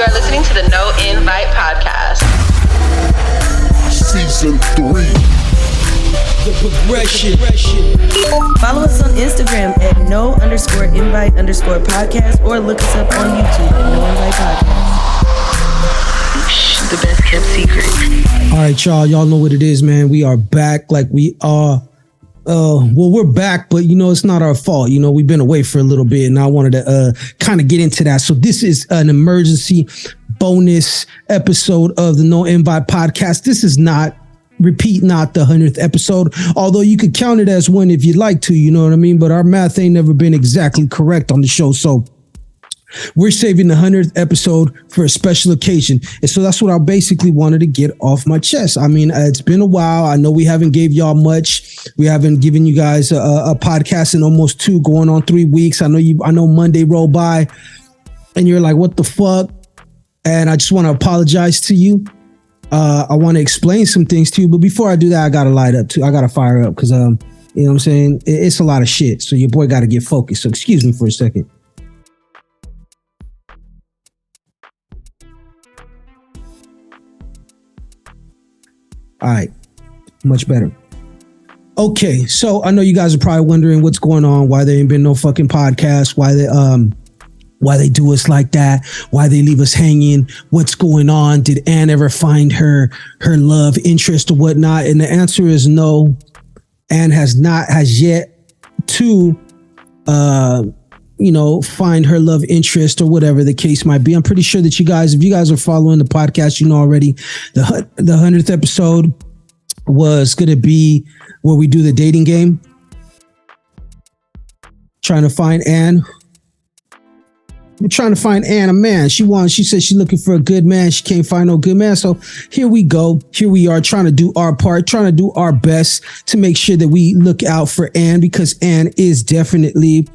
are listening to the No Invite Podcast. Season 3. The progression. Follow us on Instagram at no_invite_podcast or look us up on YouTube at No Invite Podcast. The best kept secret. All right, y'all know what it is, man. We are back like we are. Well, we're back, but it's not our fault. We've been away for a little bit, and I wanted to kind of get into that. So this is an emergency bonus episode of the No Invite Podcast. This is not the 100th episode, although you could count it as one if you'd like to, you know what I mean? But our math ain't never been exactly correct on the show. So we're saving the 100th episode for a special occasion. And so that's what I basically wanted to get off my chest. I mean, it's been a while. I know we haven't gave y'all much. We haven't given you guys a podcast in almost 2 going on 3 weeks. I know Monday rolled by and you're like, what the fuck? And I just want to apologize to you. I want to explain some things to you. But before I do that, I got to light up too. I got to fire up because, you know what I'm saying? It's a lot of shit. So your boy got to get focused. So excuse me for a second. All right, much better. Okay, so I know you guys are probably wondering what's going on, why there ain't been no fucking podcast, why they do us like that, why they leave us hanging, what's going on? Did Anne ever find her love interest or whatnot? And the answer is no. Anne has yet to find her love interest or whatever the case might be. I'm pretty sure that if you guys are following the podcast, already the 100th episode was going to be where we do the dating game. Trying to find Anne. We're trying to find Anne a man. She said she's looking for a good man. She can't find no good man. So here we go. Here we are trying to do our part, trying to do our best to make sure that we look out for Anne, because Anne is definitely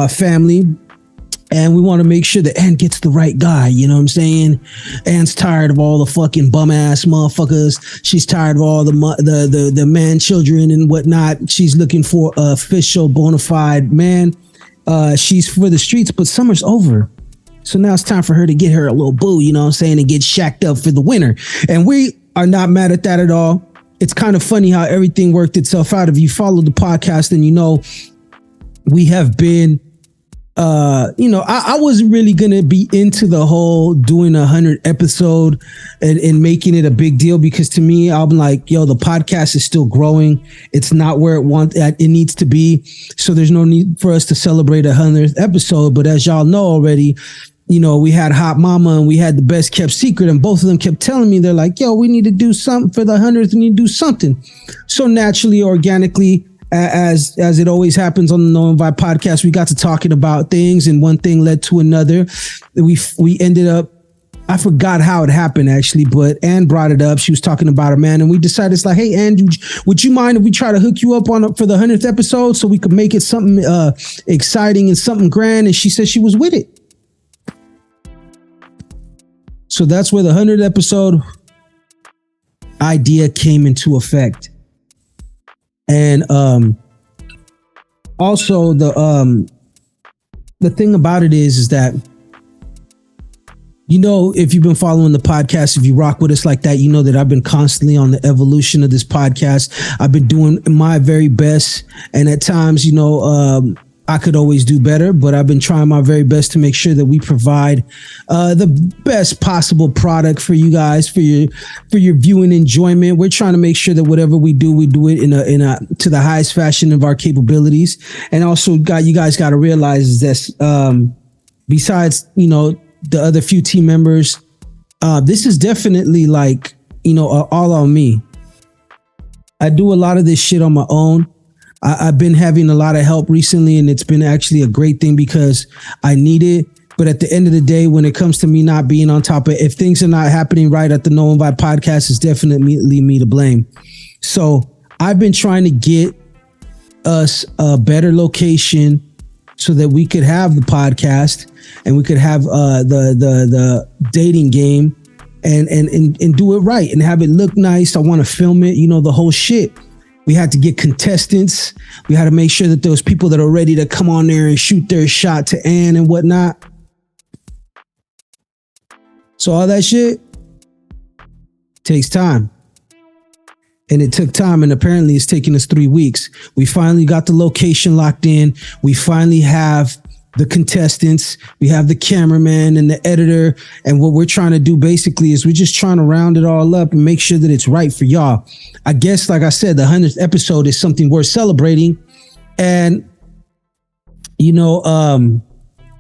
family, and we want to make sure that Anne gets the right guy. You know what I'm saying? Anne's tired of all the fucking bum ass motherfuckers. She's tired of all the man children and whatnot. She's looking for an official bona fide man. She's for the streets, but summer's over. So now it's time for her to get her a little boo, you know what I'm saying, and get shacked up for the winter. And we are not mad at that at all. It's kind of funny how everything worked itself out. If you follow the podcast, then we have been, I wasn't really going to be into the whole doing 100 episode and making it a big deal, because to me, I'm like, the podcast is still growing. It's not where it needs to be. So there's no need for us to celebrate 100th episode. But as y'all know already, we had Hot Mama and we had the best kept secret, and both of them kept telling me, they're like, we need to do something for the 100th. We need to do something. So naturally, organically, as it always happens on the No Invite Podcast, we got to talking about things, and one thing led to another. We ended up, I forgot how it happened actually, but Anne brought it up. She was talking about a man, and we decided, it's like, hey, Anne, would you mind if we try to hook you up for the 100th episode so we could make it something exciting and something grand? And she said she was with it. So that's where the 100th episode idea came into effect. And also the thing about it is that, if you've been following the podcast, if you rock with us like that, that I've been constantly on the evolution of this podcast. I've been doing my very best, and at times, I could always do better, but I've been trying my very best to make sure that we provide the best possible product for you guys, for your viewing enjoyment. We're trying to make sure that whatever we do it in a to the highest fashion of our capabilities. And also, you guys got to realize is this, besides the other few team members, this is definitely like all on me. I do a lot of this shit on my own. I've been having a lot of help recently, and it's been actually a great thing because I need it. But at the end of the day, when it comes to me not being on top of it, if things are not happening right at the No Invite Podcast, it's definitely me to blame. So I've been trying to get us a better location so that we could have the podcast and we could have the dating game and do it right and have it look nice. I want to film it, the whole shit. We had to get contestants. We had to make sure that those people that are ready to come on there and shoot their shot to Anne and whatnot. So all that shit takes time. And it took time, and apparently it's taken us 3 weeks. We finally got the location locked in. We finally have the contestants. We have the cameraman and the editor. And what we're trying to do basically is we're just trying to round it all up and make sure that it's right for y'all. I guess, like I said, the 100th episode is something worth celebrating. And, you know,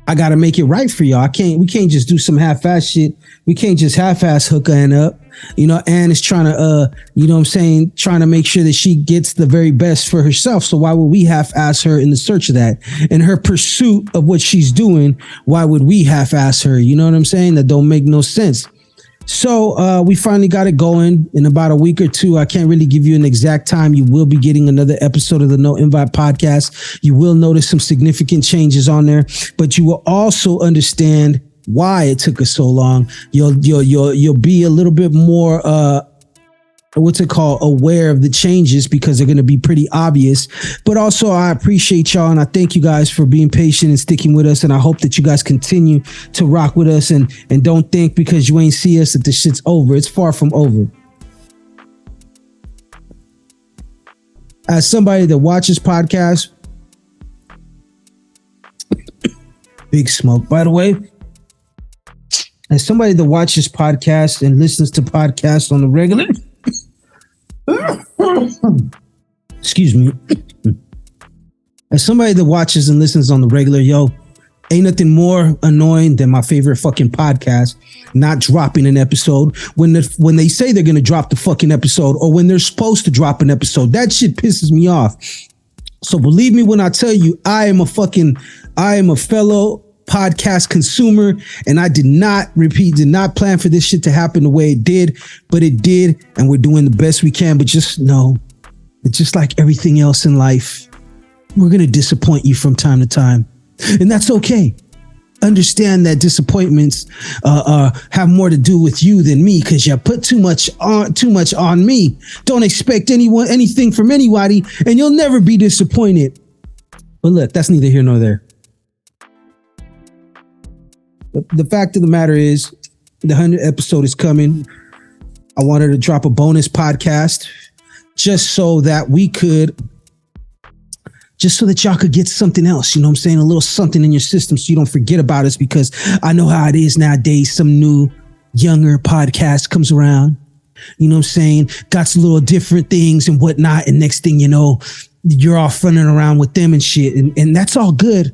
I got to make it right for y'all. We can't just do some half-ass shit. We can't just half-ass hook Ann up. You know, Ann is trying to, you know what I'm saying, trying to make sure that she gets the very best for herself. So why would we half-ass her in the search of that? In her pursuit of what she's doing, why would we half-ass her? You know what I'm saying? That don't make no sense. So we finally got it going in about a week or two. I can't really give you an exact time. You will be getting another episode of the No Invite podcast. You will notice some significant changes on there, but you will also understand why it took us so long. You'll be a little bit more aware of the changes, because they're going to be pretty obvious. But also, I appreciate y'all, and I thank you guys for being patient and sticking with us, and I hope that you guys continue to rock with us, and don't think because you ain't see us that this shit's over. It's far from over. As somebody that watches podcasts, big smoke, by the way. As somebody that watches podcasts and listens to podcasts on the regular, excuse me. As somebody that watches and listens on the regular, yo, ain't nothing more annoying than my favorite fucking podcast not dropping an episode when they say they're gonna drop the fucking episode, or when they're supposed to drop an episode. That shit pisses me off. So believe me when I tell you, I am a fellow podcast consumer, and I did not plan for this shit to happen the way it did, but it did, and we're doing the best we can. But just know that, just like everything else in life, we're going to disappoint you from time to time, and that's okay. Understand that disappointments have more to do with you than me, because you put too much on me. Don't expect anything from anybody, and you'll never be disappointed. But look, that's neither here nor there. The fact of the matter is, the 100th episode is coming. I wanted to drop a bonus podcast just so that y'all could get something else. You know what I'm saying? A little something in your system so you don't forget about us, because I know how it is nowadays. Some new, younger podcast comes around. You know what I'm saying? Got some little different things and whatnot. And next thing you know, you're off running around with them and shit. And that's all good,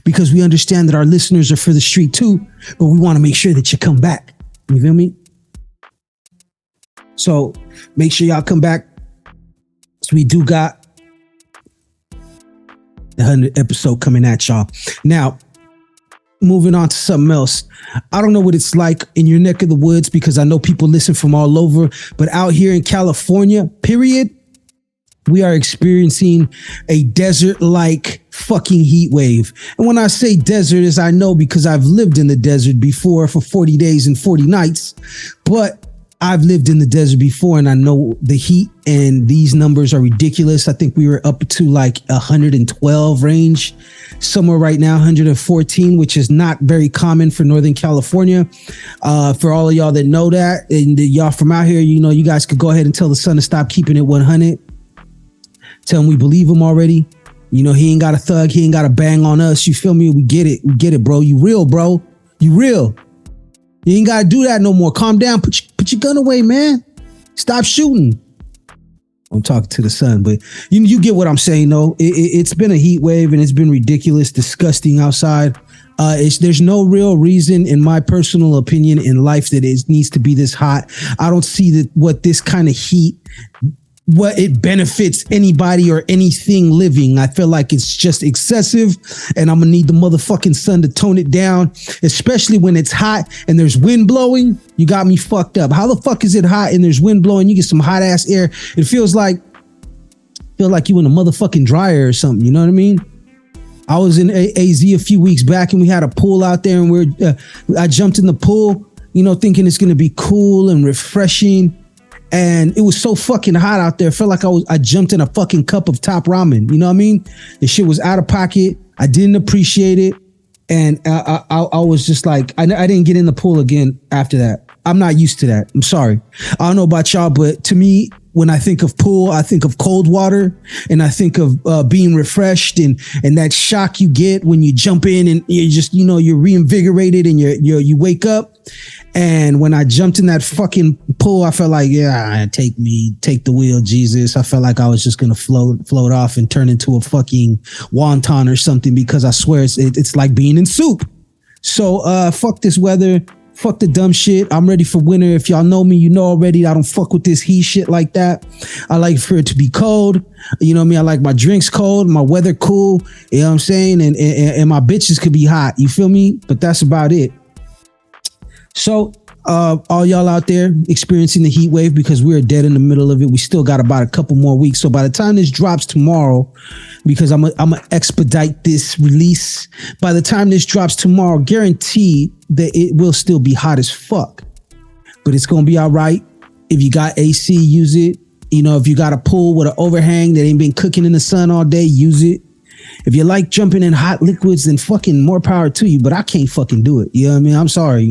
because we understand that our listeners are for the street too, but we want to make sure that you come back. You feel me? So make sure y'all come back. So we do got the 100th episode coming at y'all. Now, moving on to something else. I don't know what it's like in your neck of the woods, because I know people listen from all over, but out here in California, period, we are experiencing a desert-like fucking heat wave. And when I say desert, as I know, because I've lived in the desert before for 40 days and 40 nights, but I've lived in the desert before, and I know the heat, and these numbers are ridiculous. I think we were up to like 112 range somewhere right now, 114, which is not very common for Northern California. For all of y'all that know that, and y'all from out here, you know, you guys could go ahead and tell the sun to stop keeping it 100. Tell him we believe him already. You know, he ain't got a thug. He ain't got a bang on us. You feel me? We get it. We get it, bro. You real, bro. You real. You ain't got to do that no more. Calm down. Put your gun away, man. Stop shooting. I'm talking to the sun, but you get what I'm saying, though. It's been a heat wave, and it's been ridiculous, disgusting outside. There's no real reason, in my personal opinion, in life that it needs to be this hot. I don't see what this kind of heat, what it benefits anybody or anything living. I feel like it's just excessive, and I'm gonna need the motherfucking sun to tone it down, especially when it's hot and there's wind blowing. You got me fucked up. How the fuck is it hot and there's wind blowing? You get some hot ass air. It feels like you in a motherfucking dryer or something. You know what I mean? I was in AZ a few weeks back, and we had a pool out there, and I jumped in the pool, you know, thinking it's gonna be cool and refreshing. And it was so fucking hot out there. I felt like I jumped in a fucking cup of top ramen. You know what I mean? The shit was out of pocket. I didn't appreciate it. And I was just like, I didn't get in the pool again after that. I'm not used to that. I'm sorry. I don't know about y'all, but to me, when I think of pool, I think of cold water, and I think of being refreshed and that shock you get when you jump in and you just, you're reinvigorated and you wake up. And when I jumped in that fucking pool, I felt like, take the wheel, Jesus. I felt like I was just going to float off and turn into a fucking wonton or something, because I swear it's like being in soup. So fuck this weather. Fuck the dumb shit. I'm ready for winter. If y'all know me, you know already. I don't fuck with this heat shit like that. I like for it to be cold. You know what I mean? I like my drinks cold, my weather cool. You know what I'm saying? And my bitches could be hot. You feel me? But that's about it. So all y'all out there experiencing the heat wave, because we're dead in the middle of it. We still got about a couple more weeks. So by the time this drops tomorrow, because I'm gonna expedite this release, by the time this drops tomorrow, guaranteed that it will still be hot as fuck. But it's gonna be all right. If you got AC, use it. If you got a pool with an overhang that ain't been cooking in the sun all day, use it. If you like jumping in hot liquids, then fucking more power to you. But I can't fucking do it. You know what I mean? I'm sorry.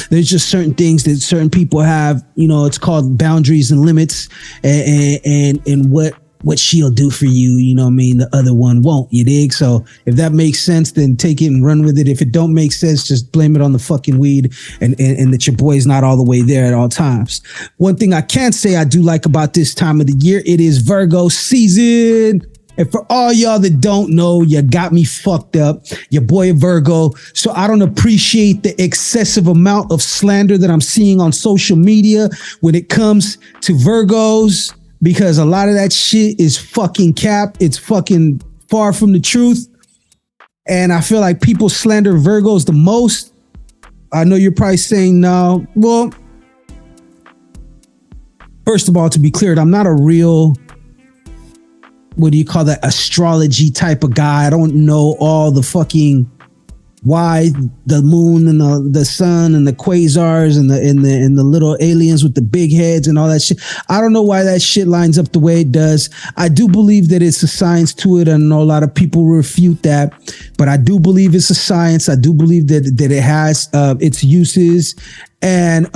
There's just certain things that certain people have. It's called boundaries and limits, and what she'll do for you. You know what I mean? The other one won't. You dig? So if that makes sense, then take it and run with it. If it don't make sense, just blame it on the fucking weed and that your boy's not all the way there at all times. One thing I can say I do like about this time of the year, it is Virgo season. And for all y'all that don't know, you got me fucked up. Your boy Virgo. So I don't appreciate the excessive amount of slander that I'm seeing on social media when it comes to Virgos, because a lot of that shit is fucking cap. It's fucking far from the truth. And I feel like people slander Virgos the most. I know you're probably saying no. Well, first of all, to be clear, I'm not a real, what do you call that, astrology type of guy. I don't know all the fucking why the moon and the sun and the quasars and the little aliens with the big heads and all that shit. I don't know why that shit lines up the way it does. I do believe that it's a science to it. I know a lot of people refute that, but I do believe it's a science. I do believe that it has its uses. And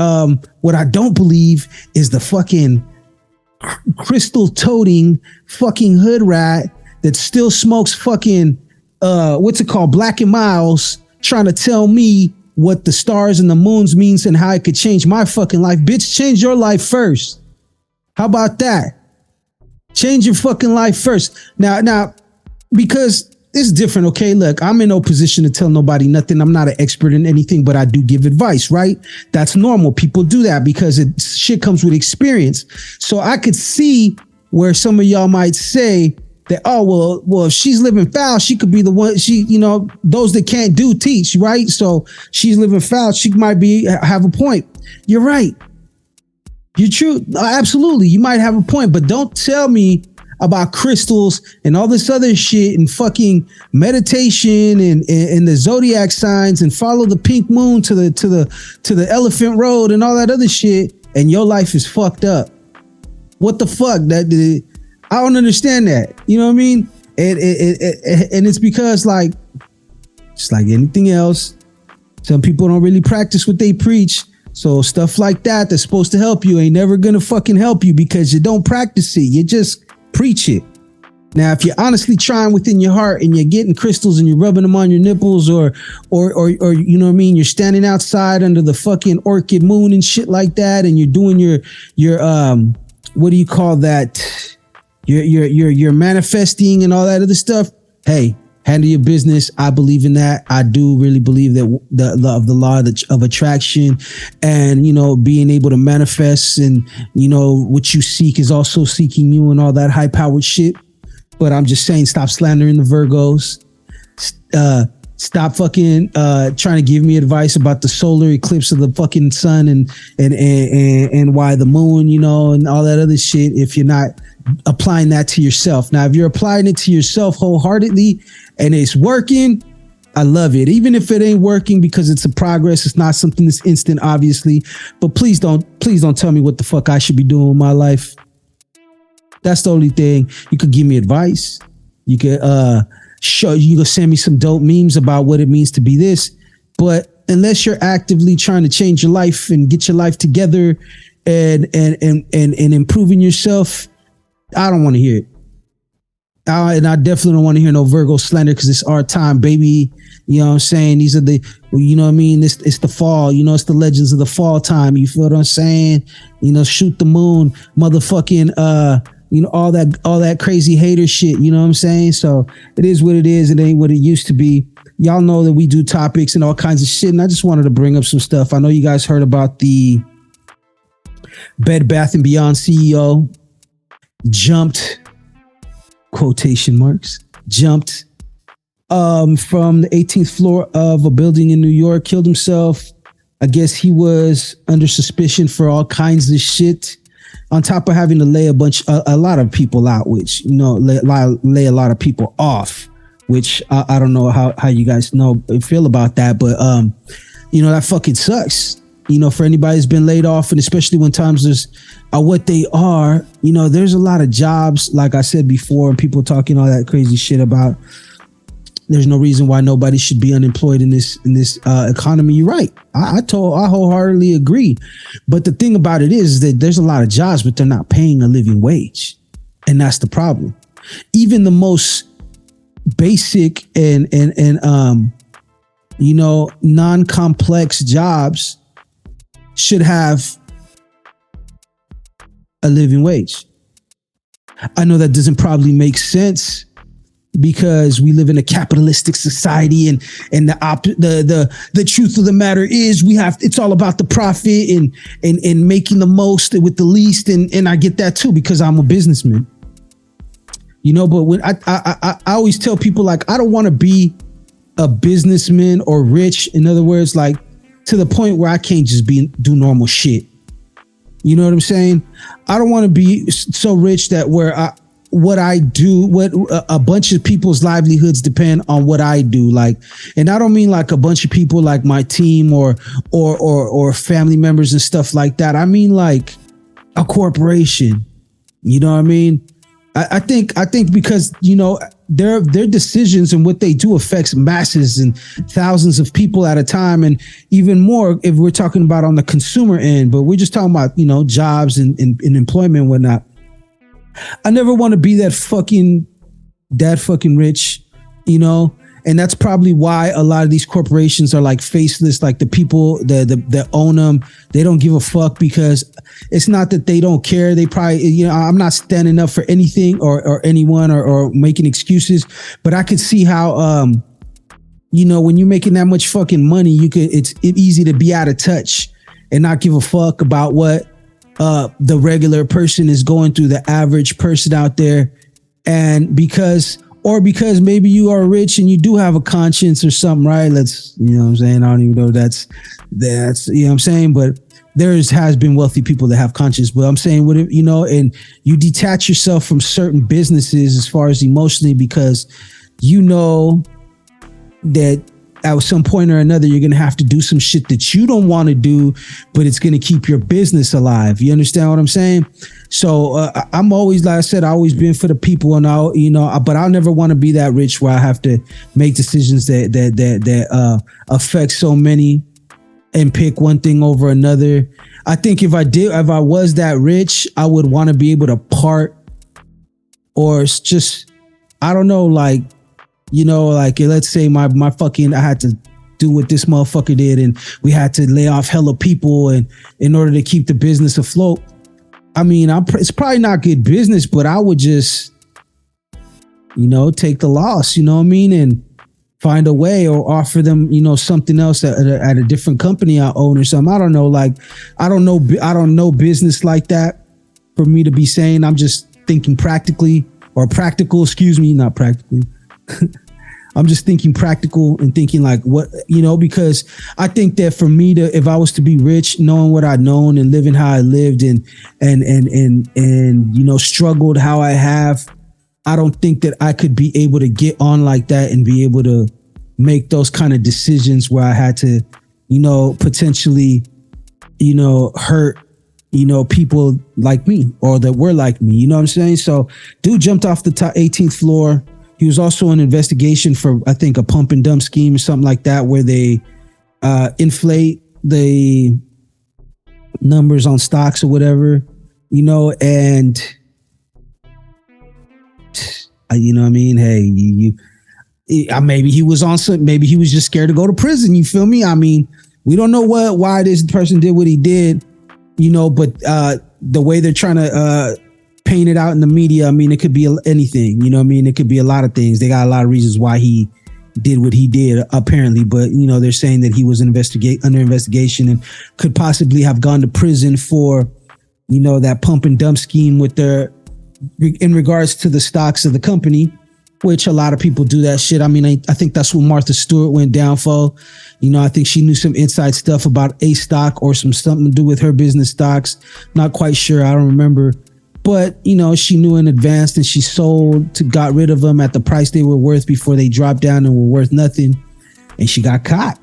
what I don't believe is the fucking crystal toting fucking hood rat that still smokes fucking what's it called, Black and Miles, trying to tell me what the stars and the moons means and how it could change my fucking life. Bitch, change your life first. How about that? Change your fucking life first. Now, because it's different, okay? Look, I'm in no position to tell nobody nothing. I'm not an expert in anything, but I do give advice, right? That's normal. People do that because shit comes with experience. So I could see where some of y'all might say that, oh, well, if she's living foul, she could be the one, those that can't do teach, right? So she's living foul. She might have a point. You're right. You're true. Absolutely. You might have a point, but don't tell me about crystals and all this other shit and fucking meditation and the zodiac signs and follow the pink moon to the elephant road and all that other shit, and your life is fucked up. What the fuck? I don't understand that. You know what I mean? And it's because, like, just like anything else, some people don't really practice what they preach. So stuff like that's supposed to help you ain't never gonna fucking help you because you don't practice it. You just preach it. Now, if you're honestly trying within your heart and you're getting crystals and you're rubbing them on your nipples or you know what I mean, you're standing outside under the fucking orchid moon and shit like that, and you're doing your what do you call that? You're manifesting and all that other stuff. Hey, handle your business. I believe in that. I do really believe that the law of attraction and, being able to manifest and, what you seek is also seeking you and all that high powered shit. But I'm just saying, stop slandering the Virgos. Stop fucking trying to give me advice about the solar eclipse of the fucking sun and why the moon, and all that other shit, if you're not applying that to yourself. Now, if you're applying it to yourself wholeheartedly and it's working, I love it. Even if it ain't working, because it's a progress, it's not something that's instant, obviously. But please don't tell me what the fuck I should be doing with my life. That's the only thing. You could give me advice. You could show you gonna send me some dope memes about what it means to be this. But unless you're actively trying to change your life and get your life together and improving yourself, I don't want to hear it. And I definitely don't want to hear no Virgo slander, because it's our time, baby. You know what I'm saying? These are the, you know what I mean? It's the fall, you know, it's the legends of the fall time. You feel what I'm saying? You know, shoot the moon, motherfucking, you know, all that crazy hater shit. You know what I'm saying? So it is what it is. It ain't what it used to be. Y'all know that we do topics and all kinds of shit. And I just wanted to bring up some stuff. I know you guys heard about the Bed Bath & Beyond CEO jumped, quotation marks, jumped from the 18th floor of a building in New York, killed himself. I guess he was under suspicion for all kinds of shit, on top of having to lay a lot of people out, which, you know, lay a lot of people off, which I don't know how you guys feel about that. But, you know, that fucking sucks. You know, for anybody who's been laid off, and especially when times are what they are, you know, there's a lot of jobs, like I said before, and people talking all that crazy shit about there's no reason why nobody should be unemployed in this economy. You're right. I wholeheartedly agree. But the thing about it is that there's a lot of jobs, but they're not paying a living wage. And that's the problem. Even the most basic and you know, non-complex jobs should have a living wage. I know that doesn't probably make sense because we live in a capitalistic society, and the truth of the matter is it's all about the profit and making the most with the least, and I get that too because I'm a businessman. You know, but when I always tell people, like, I don't want to be a businessman or rich. In other words, like, to the point where I can't just do normal shit. You know what I'm saying? I don't want to be so rich that what I do, a bunch of people's livelihoods depend on what I do. Like, and I don't mean like a bunch of people like my team or family members and stuff like that. I mean like a corporation. You know what I mean? I think because, you know, their decisions and what they do affects masses and thousands of people at a time, and even more if we're talking about on the consumer end. But we're just talking about, you know, jobs and employment and whatnot. I never want to be that fucking rich, you know, and that's probably why a lot of these corporations are like faceless. Like the people that own them, they don't give a fuck, because it's not that they don't care. They probably, you know, I'm not standing up for anything or anyone or making excuses, but I could see how, you know, when you're making that much fucking money, it's easy to be out of touch and not give a fuck about what the regular person is going through, the average person out there. And because maybe you are rich and you do have a conscience or something, right? You know what I'm saying? I don't even know if that's, you know what I'm saying? But has been wealthy people that have conscience. But I'm saying, you know, and you detach yourself from certain businesses as far as emotionally, because you know that at some point or another, you're going to have to do some shit that you don't want to do, but it's going to keep your business alive. You understand what I'm saying? So I'm always, like I said, I always been for the people, and but I'll never want to be that rich where I have to make decisions that affect so many and pick one thing over another. I think if I was that rich, I would want to be able to part, or just, I don't know, like, you know, like, let's say my fucking, I had to do what this motherfucker did, and we had to lay off hella people and in order to keep the business afloat. I mean, it's probably not good business, but I would just, you know, take the loss, you know what I mean? And find a way, or offer them, you know, something else at a different company I own or something. I don't know. Like, I don't know business like that for me to be saying. I'm just thinking practically, or practical, excuse me, not practically. I'm just thinking practical and thinking like, what, you know, because I think that for me if I was to be rich, knowing what I'd known and living how I lived and you know, struggled how I have, I don't think that I could be able to get on like that and be able to make those kind of decisions where I had to, you know, potentially, you know, hurt, you know, people like me or that were like me, you know what I'm saying? So dude jumped off the top 18th floor. He was also in investigation for, I think, a pump and dump scheme or something like that, where they inflate the numbers on stocks or whatever, you know, and you know what I mean? Hey, maybe he was on some, maybe he was just scared to go to prison. You feel me? I mean, we don't know why this person did what he did, you know, but the way they're trying to paint it out in the media, I mean, it could be anything, you know what I mean? It could be a lot of things. They got a lot of reasons why he did what he did, apparently, but you know, they're saying that he was under investigation and could possibly have gone to prison for, you know, that pump and dump scheme with in regards to the stocks of the company, which a lot of people do that shit. I mean, I think that's what Martha Stewart went down for. You know, I think she knew some inside stuff about a stock or something to do with her business stocks. Not quite sure. I don't remember. But, you know, she knew in advance and she got rid of them at the price they were worth before they dropped down and were worth nothing. And she got caught.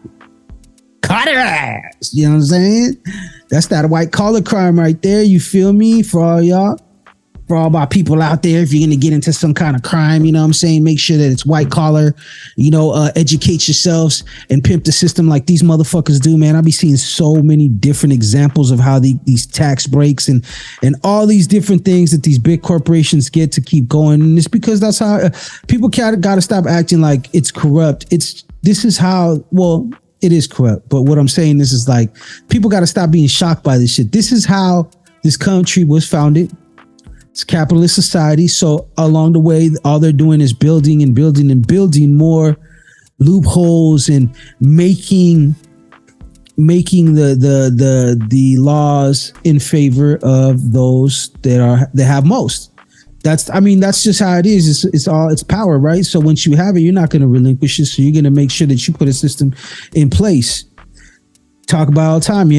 Caught her ass. You know what I'm saying? That's that white collar crime right there. You feel me? For all y'all. For all my people out there, if you're going to get into some kind of crime, you know what I'm saying? Make sure that it's white collar, you know, educate yourselves and pimp the system like these motherfuckers do, man. I be seeing so many different examples of how these tax breaks and all these different things that these big corporations get to keep going. And it's because that's how people got to stop acting like it's corrupt. This is how, well, it is corrupt. But what I'm saying is like, people got to stop being shocked by this shit. This is how this country was founded. It's a capitalist society. So along the way, all they're doing is building and building and building more loopholes and making the laws in favor of those that have most. That's just how it is. It's power, right? So once you have it, you're not going to relinquish it. So you're going to make sure that you put a system in place. Talk about all the time.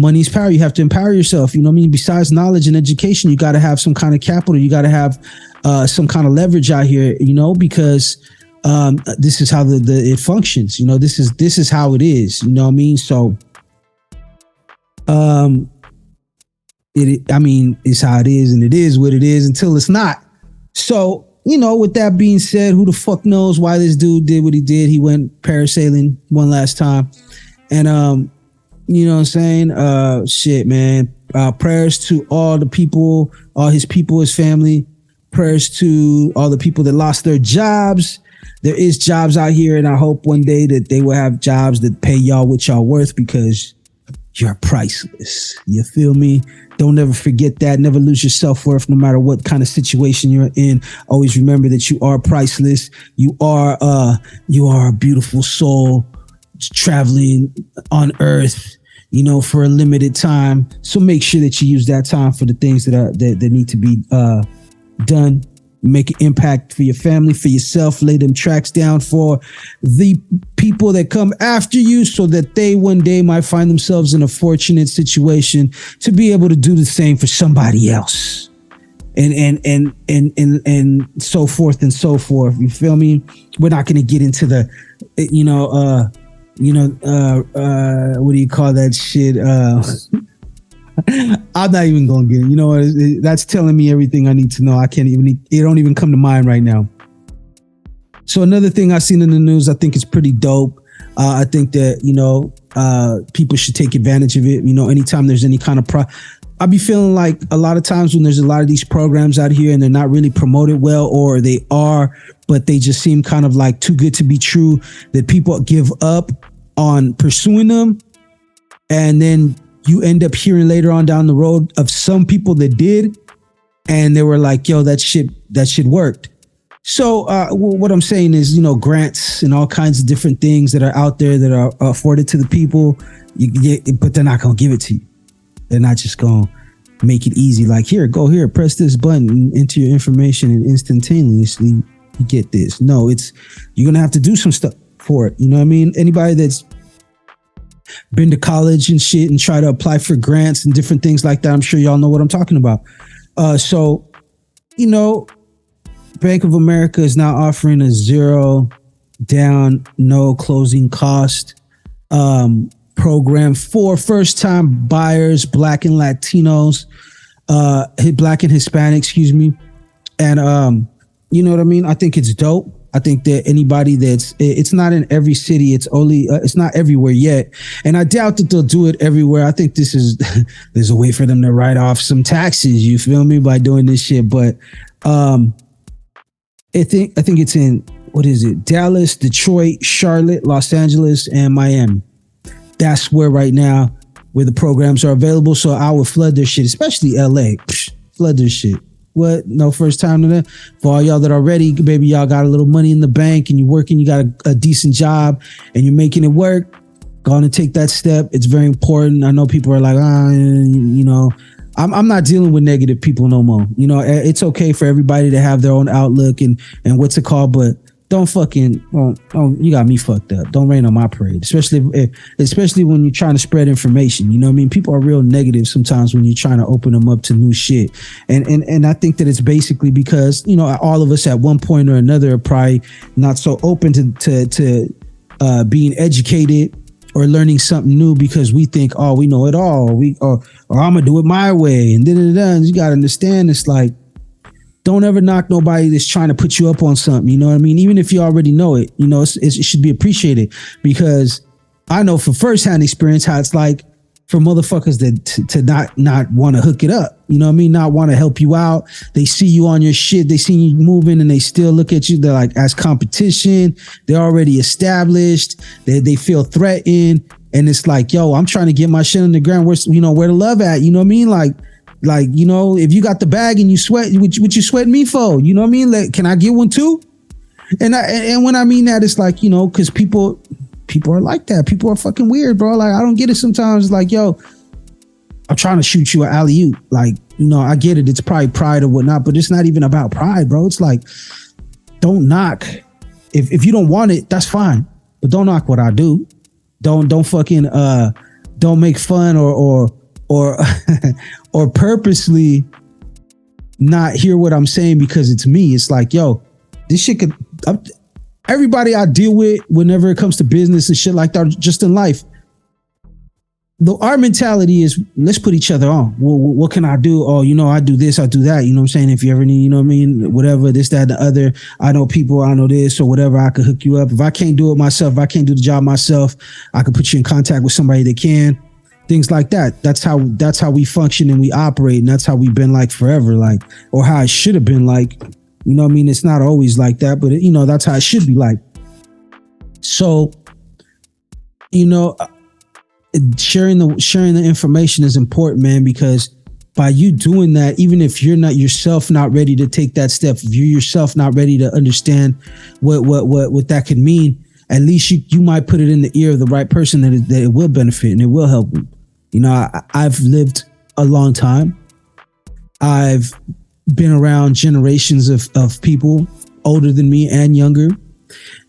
Money's power. You have to empower yourself. You know what I mean? Besides knowledge and education, you got to have some kind of capital. You got to have some kind of leverage out here, you know, because this is how it functions. You know, this is how it is. You know what I mean? So, it's how it is, and it is what it is until it's not. So, you know, with that being said, who the fuck knows why this dude did what he did? He went parasailing one last time. And, you know what I'm saying? Shit, man. Prayers to all the people, all his people, his family. Prayers to all the people that lost their jobs. There is jobs out here, and I hope one day that they will have jobs that pay y'all what y'all worth, because you're priceless. You feel me? Don't ever forget that. Never lose your self-worth, no matter what kind of situation you're in. Always remember that you are priceless. You are a beautiful soul traveling on earth, you know, for a limited time. So make sure that you use that time for the things that need to be done. Make an impact for your family, for yourself. Lay them tracks down for the people that come after you, so that they one day might find themselves in a fortunate situation to be able to do the same for somebody else. And so forth and so forth. You feel me? We're not going to get into the, what do you call that shit? I'm not even gonna get it. You know what? That's telling me everything I need to know. It don't even come to mind right now. So another thing I've seen in the news, I think is pretty dope. I think that, you know, people should take advantage of it. You know, anytime there's any kind of I be feeling like a lot of times when there's a lot of these programs out here and they're not really promoted well, or they are, but they just seem kind of like too good to be true, that people give up on pursuing them. And then you end up hearing later on down the road of some people that did, and they were like, yo, that shit worked. So what I'm saying is, you know, grants and all kinds of different things that are out there that are afforded to the people, but they're not going to give it to you. They're not just going to make it easy. Like, go here, press this button, enter your information, and instantaneously you get this. No, you're going to have to do some stuff for it. You know what I mean? Anybody that's been to college and shit and try to apply for grants and different things like that, I'm sure y'all know what I'm talking about. So, you know, Bank of America is now offering a 0 down, no closing cost program for first-time buyers, Black and Latinos, Black and Hispanic, excuse me. And You know what I mean? I think it's dope. I think that anybody it's not in every city. It's only, it's not everywhere yet. And I doubt that they'll do it everywhere. I think there's a way for them to write off some taxes, you feel me, by doing this shit. But I think it's in, what is it? Dallas, Detroit, Charlotte, Los Angeles, and Miami. That's where right now, where the programs are available. So I would flood their shit, especially LA. Flood their shit. What? No first time to that? For all y'all that are ready, baby, y'all got a little money in the bank and you're working, you got a decent job and you're making it work. Go on and take that step. It's very important. I know people are like, you know, I'm not dealing with negative people no more. You know, it's okay for everybody to have their own outlook and what's it called, but don't fucking, you got me fucked up. Don't rain on my parade, especially when you're trying to spread information. You know what I mean? People are real negative sometimes when you're trying to open them up to new shit. And I think that it's basically because, you know, all of us at one point or another are probably not so open to being educated or learning something new because we think, oh, we know it all, or I'm gonna do it my way, and then you gotta understand, it's like, don't ever knock nobody that's trying to put you up on something. You know what I mean? Even if you already know it, you know, it should be appreciated, because I know from firsthand experience how it's like for motherfuckers that to not want to hook it up. You know what I mean? Not want to help you out. They see you on your shit. They see you moving and they still look at you. They're like, as competition, they're already established. They feel threatened. And it's like, yo, I'm trying to get my shit on the ground. Where the love at? You know what I mean? Like, you know, if you got the bag and you sweat, what you sweating me for? You know what I mean? Like, can I get one too? And when I mean that, it's like, you know, because people are like that. People are fucking weird, bro. Like, I don't get it sometimes. Like, yo, I'm trying to shoot you an alley-oop. Like, you know, I get it. It's probably pride or whatnot, but it's not even about pride, bro. It's like, don't knock. If you don't want it, that's fine. But don't knock what I do. Don't fucking don't make fun or or purposely not hear what I'm saying because it's me. It's like, yo, this shit could, everybody I deal with whenever it comes to business and shit like that, just in life, our mentality is, let's put each other on. Well, what can I do? Oh, you know, I do this, I do that. You know what I'm saying? If you ever need, you know what I mean? Whatever, this, that, and the other. I know people, I know this or whatever. I could hook you up. If I can't do it myself, if I can't do the job myself, I could put you in contact with somebody that can. Things like that. That's how we function and we operate. And that's how we've been like forever, like, or how it should have been like. You know what I mean? It's not always like that, but you know, that's how it should be like. So, you know, sharing the information is important, man, because by you doing that, even if you're not yourself not ready to take that step, if you're yourself not ready to understand what that could mean, at least you might put it in the ear of the right person that it will benefit and it will help them. You know, I've lived a long time. I've been around generations of people older than me and younger,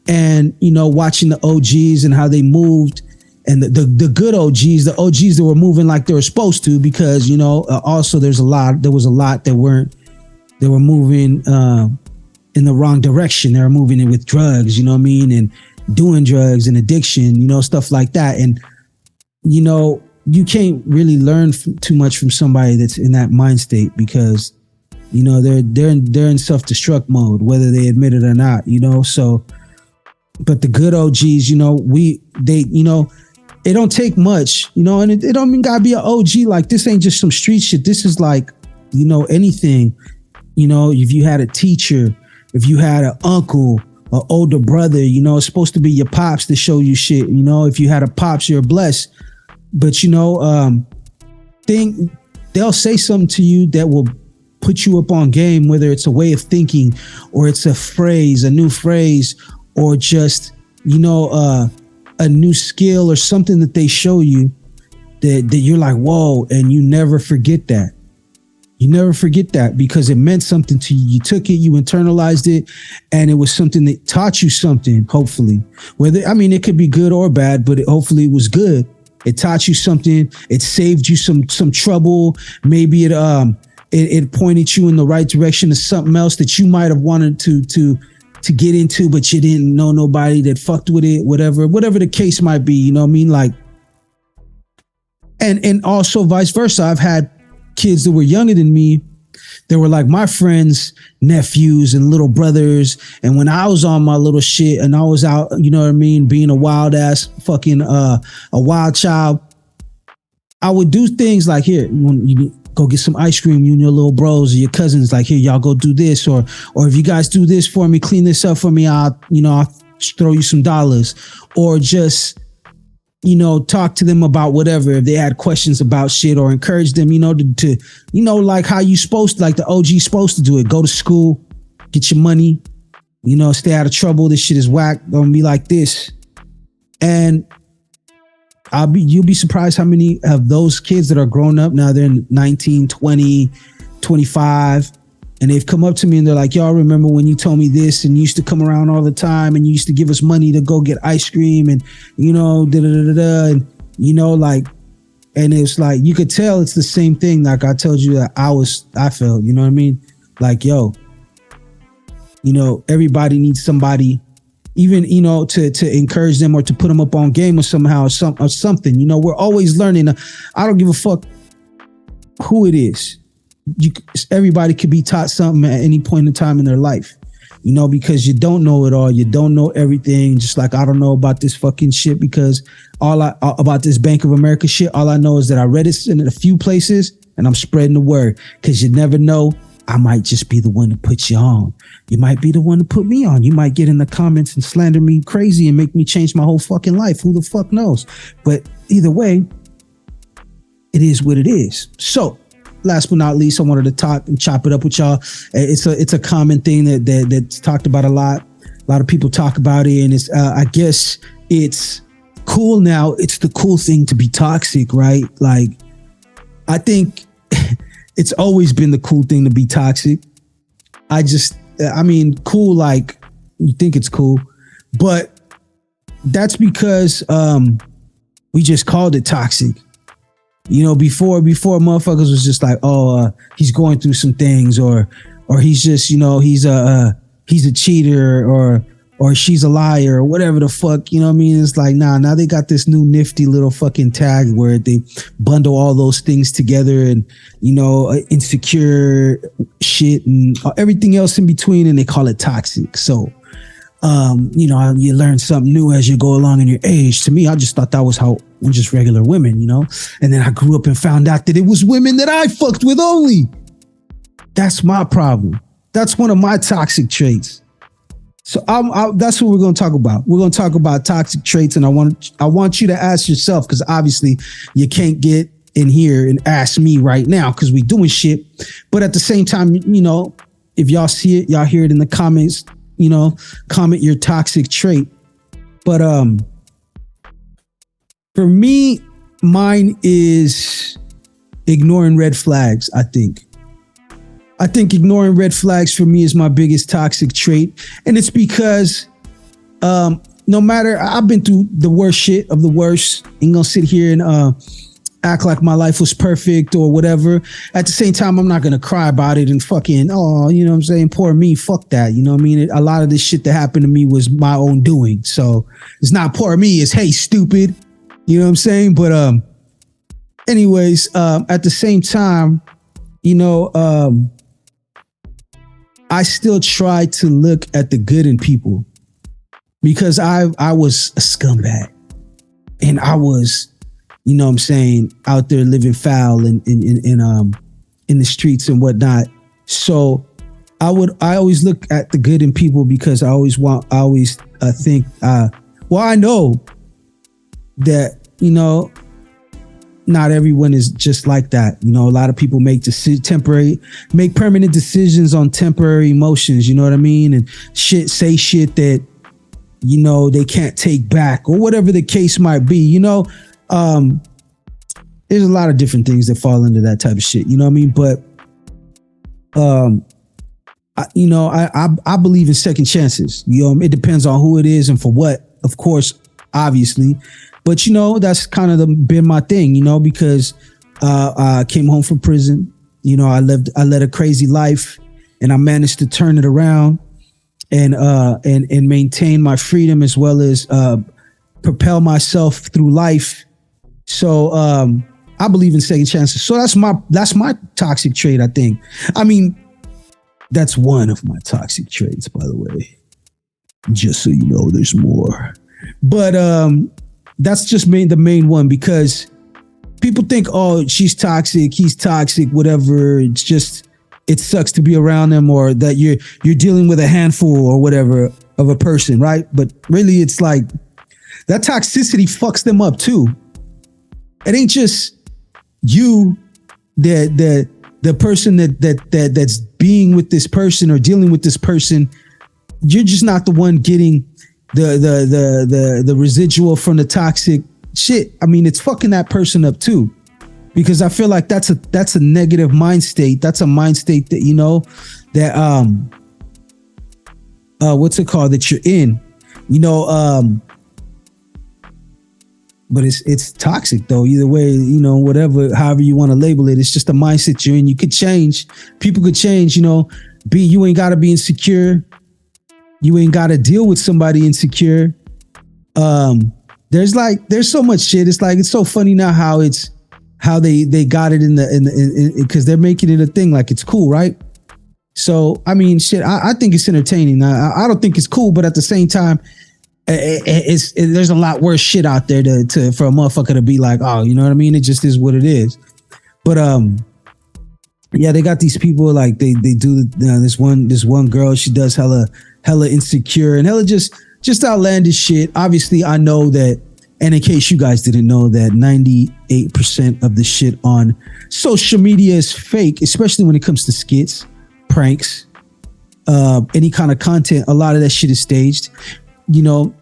and you know, watching the OGs and how they moved, and the good OGs, the OGs that were moving like they were supposed to, because you know, also there was a lot that were moving in the wrong direction. They were moving in with drugs, you know what I mean, and doing drugs and addiction, you know, stuff like that. And you know, you can't really learn too much from somebody that's in that mind state, because you know, they're in self-destruct mode, whether they admit it or not, you know. So, but the good OGs, you know, you know, it don't take much, you know, and it don't even gotta be an OG. Like, this ain't just some street shit. This is like, you know, anything, you know, if you had a teacher, if you had an uncle, an older brother, you know, it's supposed to be your pops to show you shit. You know, if you had a pops, you're blessed. But you know, they'll say something to you that will put you up on game, whether it's a way of thinking or it's a new phrase, or just, you know, a new skill or something that they show you that you're like, whoa, and you never forget that. You never forget that, because it meant something to you. You took it, you internalized it, and it was something that taught you something, hopefully. It could be good or bad, but hopefully it was good. It taught you something. It saved you some trouble. Maybe it pointed you in the right direction to something else that you might have wanted to get into, but you didn't know nobody that fucked with it, whatever the case might be, you know what I mean? Like, and also vice versa. I've had kids that were younger than me They were like my friends' nephews and little brothers. And when I was on my little shit and I was out, you know what I mean, being a wild ass fucking a wild child, I would do things like, here, when you go get some ice cream, you and your little bros or your cousins, like, here, y'all go do this, or if you guys do this for me, clean this up for me, I'll throw you some dollars, or just, talk to them about whatever, if they had questions about shit, or encourage them, to like how you supposed to, like the OG supposed to do it. Go to school, get your money, stay out of trouble. This shit is whack. Don't be like this. And you'll be surprised how many of those kids that are grown up now, they're 19, 20, 25, and they've come up to me and they're like, y'all remember when you told me this, and you used to come around all the time and you used to give us money to go get ice cream, and and like, and it's like, you could tell it's the same thing. Like I told you that I felt, you know what I mean? Like, yo, everybody needs somebody, even, to encourage them or to put them up on game or somehow or something. We're always learning. I don't give a fuck who it is. Everybody could be taught something at any point in time in their life, because you don't know it all. You don't know everything. Just like I don't know about this fucking shit, because about this Bank of America shit, all I know is that I read it in a few places and I'm spreading the word, because you never know. I might just be the one to put you on. You might be the one to put me on. You might get in the comments and slander me crazy and make me change my whole fucking life. Who the fuck knows? But either way, it is what it is. So last but not least, I wanted to talk and chop it up with y'all. It's a common thing that's talked about a lot. A lot of people talk about it, and it's I guess it's cool now. It's the cool thing to be toxic, right? Like, I think it's always been the cool thing to be toxic. Cool, like you think it's cool, but that's because we just called it toxic. Before motherfuckers was just like, he's going through some things, or he's just, he's a cheater, or she's a liar, or whatever the fuck, you know what I mean? It's like, nah, now they got this new nifty little fucking tag where they bundle all those things together, and, insecure shit and everything else in between, and they call it toxic. So, you learn something new as you go along in your age. To me, I just thought that was how we're just regular women, and then I grew up and found out that it was women that I fucked with only. That's my problem. That's one of my toxic traits. So that's what we're going to talk about. We're going to talk about toxic traits, and I want you to ask yourself, because obviously you can't get in here and ask me right now because we doing shit. But at the same time, if y'all see it, y'all hear it in the comments, comment your toxic trait. But for me, mine is ignoring red flags, I think. I think ignoring red flags for me is my biggest toxic trait. And it's because no matter, I've been through the worst shit of the worst. Ain't gonna sit here and act like my life was perfect or whatever. At the same time, I'm not gonna cry about it and fucking, you know what I'm saying? Poor me, fuck that. You know what I mean? A lot of this shit that happened to me was my own doing. So it's not poor me, it's hey, stupid. You know what I'm saying? But anyways, at the same time, I still try to look at the good in people, because I was a scumbag, and I was, out there living foul in the streets and whatnot. So I always look at the good in people, because I think, I know that, not everyone is just like that. A lot of people make permanent decisions on temporary emotions. You know what I mean? And say shit that, they can't take back, or whatever the case might be. There's a lot of different things that fall into that type of shit. You know what I mean? But, I believe in second chances. It depends on who it is and for what, of course, obviously. But, that's kind of been my thing, because I came home from prison. I led a crazy life, and I managed to turn it around and maintain my freedom, as well as propel myself through life. So I believe in second chances. So that's my toxic trait, I think. I mean, that's one of my toxic traits, by the way. Just so you know, there's more. But that's just the main one, because people think, oh, she's toxic, he's toxic, whatever. It's just, it sucks to be around them, or that you're dealing with a handful or whatever of a person, right? But really, it's like that toxicity fucks them up too. It ain't just you, the person that's being with this person or dealing with this person. You're just not the one getting the residual from the toxic shit. I mean, it's fucking that person up too, because I feel like that's a negative mind state. That's a mind state that, you know, that what's it called, that you're in, you know, but it's toxic though. Either way, you know, whatever, however you want to label it, it's just a mindset you're in. You could change. People could change, you know. You ain't gotta be insecure. You ain't gotta deal with somebody insecure. There's so much shit. It's like, it's so funny now how they got it in because they're making it a thing, like it's cool, right? So I mean, shit, I think it's entertaining. I don't think it's cool, but at the same time, there's a lot worse shit out there for a motherfucker to be like, oh, you know what I mean? It just is what it is. But yeah, they got these people, like they do this one girl, she does hella insecure and hella just outlandish shit. Obviously, I know that, and in case you guys didn't know, that 98% of the shit on social media is fake, especially when it comes to skits, pranks, any kind of content. A lot of that shit is staged. You know,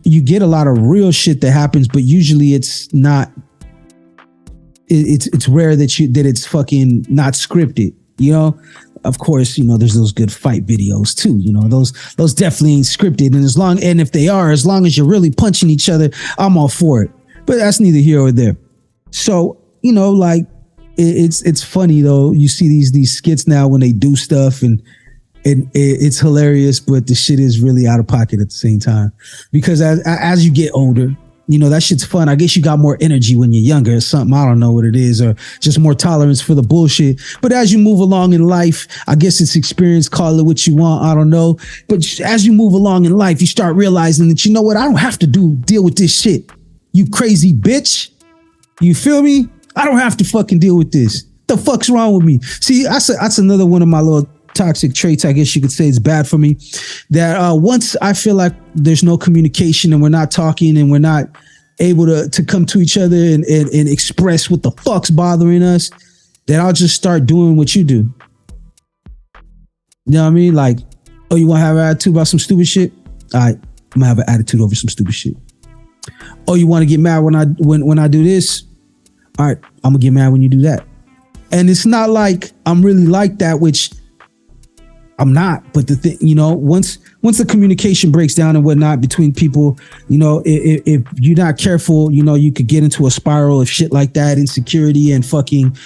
you get a lot of real shit that happens, but usually it's not. It's rare that it's fucking not scripted. You know, of course, you know, there's those good fight videos too. You know, those definitely ain't scripted. And if they are, as long as you're really punching each other, I'm all for it. But that's neither here or there. So, you know, like it's funny though. You see these skits now when they do stuff, and it's hilarious, but the shit is really out of pocket at the same time, because as you get older, you know, that shit's fun. I guess you got more energy when you're younger or something. I don't know what it is, or just more tolerance for the bullshit. But as you move along in life, I guess it's experience, call it what you want. I don't know. But as you move along in life, you start realizing that, you know what? I don't have to deal with this shit. You crazy bitch. You feel me? I don't have to fucking deal with this. The fuck's wrong with me? See, that's another one of my little toxic traits, I guess you could say. It's bad for me, that once I feel like there's no communication and we're not talking and we're not able to come to each other and express what the fuck's bothering us, that I'll just start doing what you do. You know what I mean? Like, oh, you want to have an attitude about some stupid shit? All right, I'm gonna have an attitude over some stupid shit. Oh, you want to get mad when I do this? All right, I'm gonna get mad when you do that. And it's not like I'm really like that, which I'm not, but the thing, you know, once the communication breaks down and whatnot between people, you know, if you're not careful, you know, you could get into a spiral of shit like that, insecurity and fucking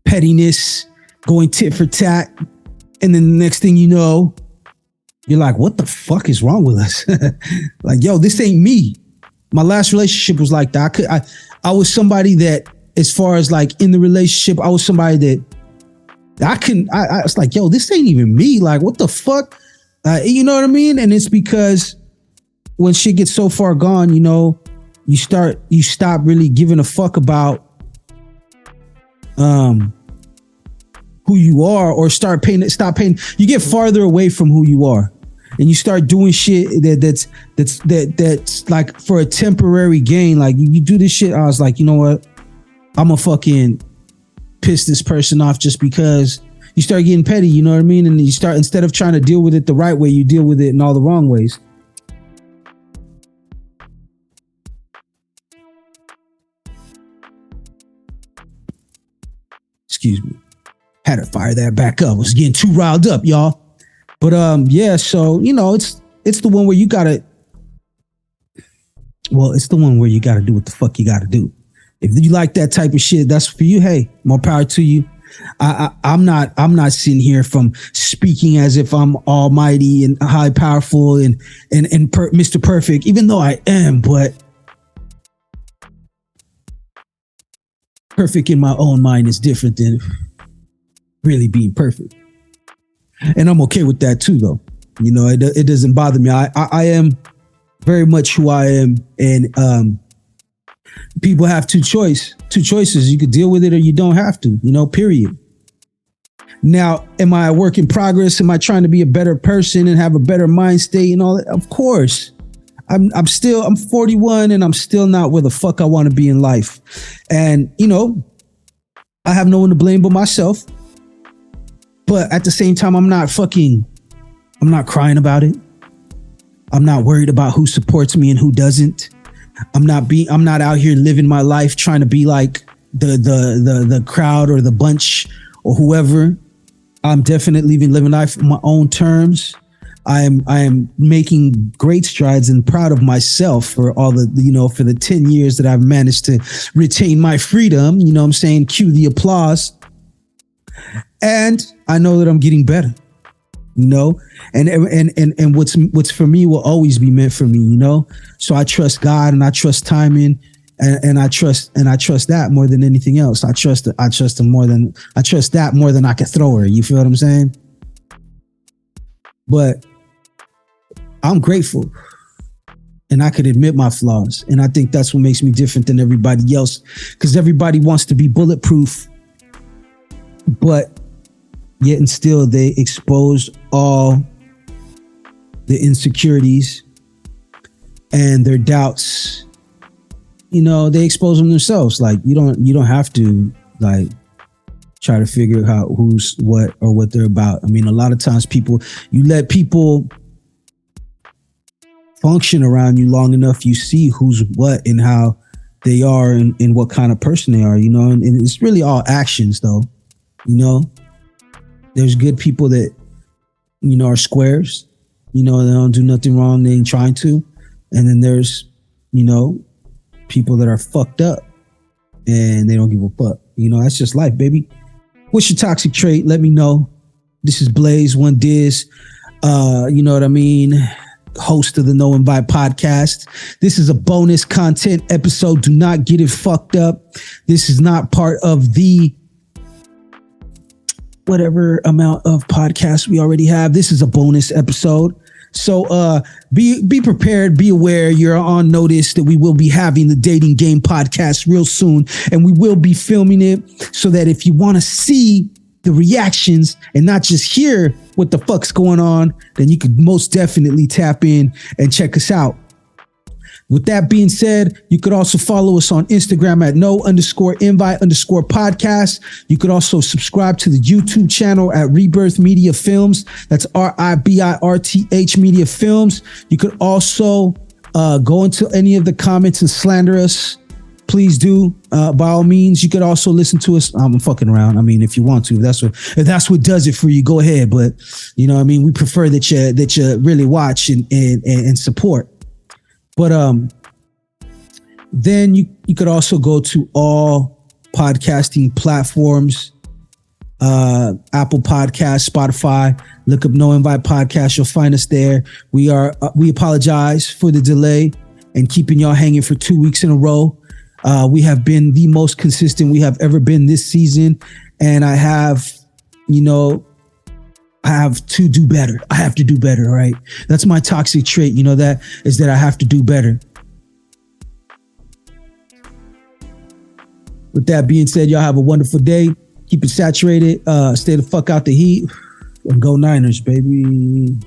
pettiness, going tit for tat, and then the next thing you know, you're like, what the fuck is wrong with us? Like, yo, this ain't me. My last relationship was like that. I was somebody that, as far as like in the relationship, I was somebody that I was like, yo, this ain't even me. Like, what the fuck? You know what I mean? And it's because when shit gets so far gone, you know, you stop really giving a fuck about who you are, or stop paying. You get farther away from who you are, and you start doing shit that's like for a temporary gain. Like, you do this shit. I was like, you know what? I'm gonna fucking piss this person off just because. You start getting petty, you know what I mean? And you start, instead of trying to deal with it the right way, you deal with it in all the wrong ways. Excuse me. Had to fire that back up. I was getting too riled up, y'all. But yeah, so, you know, it's the one where you gotta, it's the one where you gotta do what the fuck you gotta do. If you like that type of shit, that's for you. Hey, more power to you. I'm not sitting here from speaking as if I'm almighty and high powerful and Mr. Perfect, even though I am, but perfect in my own mind is different than really being perfect. And I'm okay with that too, though. You know, it doesn't bother me. I am very much who I am. And people have two choices. You could deal with it or you don't have to, you know, period. Now, am I a work in progress? Am I trying to be a better person and have a better mind state and all that? Of course. I'm 41 and I'm still not where the fuck I want to be in life. And, you know, I have no one to blame but myself. But at the same time, I'm not crying about it. I'm not worried about who supports me and who doesn't. I'm not out here living my life trying to be like the crowd or the bunch or whoever. I'm definitely living life on my own terms. I am making great strides and proud of myself for all the, you know, for the 10 years that I've managed to retain my freedom. You know what I'm saying? Cue the applause. And I know that I'm getting better, you know, and what's for me will always be meant for me, you know. So I trust God and I trust timing. And I trust that more than anything else. I trust that more than I could throw her. You feel what I'm saying? But I'm grateful and I could admit my flaws. And I think that's what makes me different than everybody else, because everybody wants to be bulletproof, but yet and still they expose all the insecurities and their doubts. You know, they expose them themselves. Like you don't have to like try to figure out who's what or what they're about. I mean, a lot of times you let people function around you long enough, you see who's what and how they are and what kind of person they are, you know, and it's really all actions though. You know, there's good people that, you know, are squares, you know, they don't do nothing wrong. They ain't trying to. And then there's, you know, people that are fucked up and they don't give a fuck. You know, that's just life, baby. What's your toxic trait? Let me know. This is Blaze One Diz. You know what I mean? Host of the No Invite podcast. This is a bonus content episode. Do not get it fucked up. This is not part of the whatever amount of podcasts we already have. This is a bonus episode. So be prepared, be aware, you're on notice that we will be having the Dating Game podcast real soon, and we will be filming it so that if you want to see the reactions and not just hear what the fuck's going on, then you could most definitely tap in and check us out. With that being said, you could also follow us on Instagram at no_invite_podcast. You could also subscribe to the YouTube channel at RiBirth Media Films. That's RiBirth Media Films. You could also go into any of the comments and slander us. Please do. By all means, you could also listen to us. I'm fucking around. I mean, if you want to, if that's what does it for you, go ahead. But you know, I mean, we prefer that you really watch and support. But then you could also go to all podcasting platforms, Apple Podcasts, Spotify. Look up No Invite Podcast. You'll find us there. We apologize for the delay and keeping y'all hanging for 2 weeks in a row. We have been the most consistent we have ever been this season, and I have to do better. I have to do better, right? That's my toxic trait. You know, that is that I have to do better. With that being said, y'all have a wonderful day. Keep it saturated. Stay the fuck out the heat. And go Niners, baby.